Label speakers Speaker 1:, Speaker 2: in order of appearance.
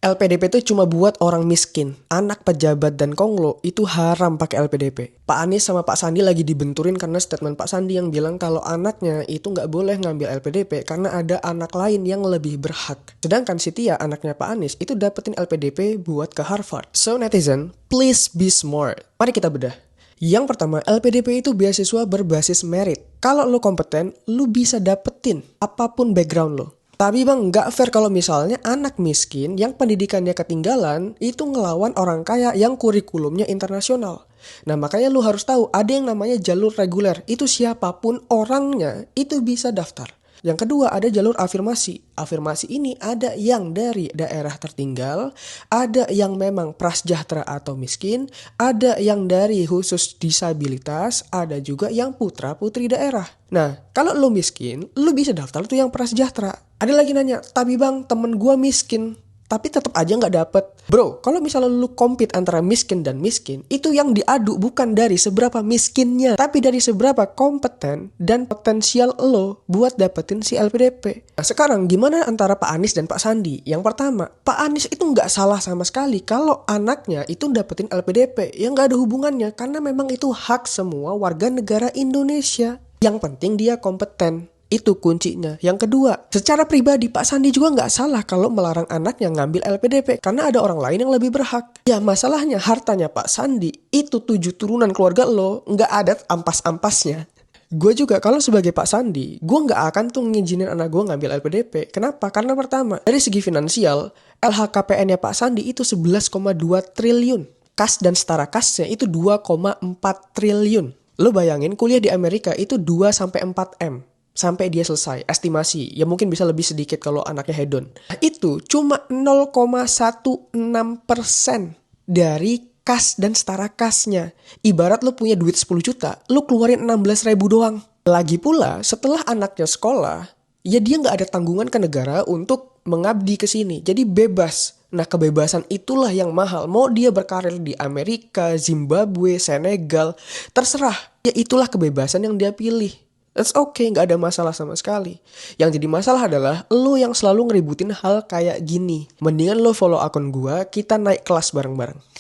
Speaker 1: LPDP itu cuma buat orang miskin. Anak pejabat dan konglo itu haram pakai LPDP. Pak Anies sama Pak Sandi lagi dibenturin karena statement Pak Sandi yang bilang kalau anaknya itu nggak boleh ngambil LPDP karena ada anak lain yang lebih berhak. Sedangkan si Tia, anaknya Pak Anies, itu dapetin LPDP buat ke Harvard. So netizen, please be smart. Mari kita bedah. Yang pertama, LPDP itu beasiswa berbasis merit. Kalau lo kompeten, lo bisa dapetin apapun background lo. Tapi bang, nggak fair kalau misalnya anak miskin yang pendidikannya ketinggalan itu ngelawan orang kaya yang kurikulumnya internasional. Nah makanya lu harus tahu ada yang namanya jalur reguler. Itu siapapun orangnya itu bisa daftar. Yang kedua ada jalur afirmasi. Afirmasi ini ada yang dari daerah tertinggal, ada yang memang prasejahtera atau miskin, ada yang dari khusus disabilitas, ada juga yang putra-putri daerah. Nah, kalau lo miskin, lo bisa daftar tuh yang prasejahtera. Ada lagi nanya, tapi bang temen gua miskin. Tapi tetap aja nggak dapet. Bro, kalau misalnya lu compete antara miskin dan miskin, itu yang diadu bukan dari seberapa miskinnya, tapi dari seberapa kompeten dan potensial lo buat dapetin si LPDP. Nah sekarang gimana antara Pak Anies dan Pak Sandi? Yang pertama, Pak Anies itu nggak salah sama sekali kalau anaknya itu dapetin LPDP. Yang nggak ada hubungannya, karena memang itu hak semua warga negara Indonesia. Yang penting dia kompeten. Itu kuncinya. Yang kedua, secara pribadi Pak Sandi juga nggak salah kalau melarang anaknya ngambil LPDP karena ada orang lain yang lebih berhak. Ya masalahnya hartanya Pak Sandi itu 7 turunan keluarga lo, nggak ada ampas-ampasnya. Gue juga kalau sebagai Pak Sandi, gue nggak akan tuh ngizinin anak gue ngambil LPDP. Kenapa? Karena pertama, dari segi finansial, LHKPN-nya Pak Sandi itu 11,2 triliun. Kas dan setara kasnya itu 2,4 triliun. Lo bayangin kuliah di Amerika itu 2-4 M. Sampai dia selesai, estimasi, ya mungkin bisa lebih sedikit kalau anaknya hedon. Itu cuma 0,16% dari kas dan setara kasnya. Ibarat lo punya duit 10 juta, lo keluarin 16.000 doang. Lagi pula, setelah anaknya sekolah, ya dia nggak ada tanggungan ke negara untuk mengabdi ke sini. Jadi bebas. Nah kebebasan itulah yang mahal. Mau dia berkarir di Amerika, Zimbabwe, Senegal, terserah. Ya itulah kebebasan yang dia pilih. That's okay, nggak ada masalah sama sekali. Yang jadi masalah adalah lo yang selalu ngeributin hal kayak gini. Mendingan lo follow akun gua, kita naik kelas bareng-bareng.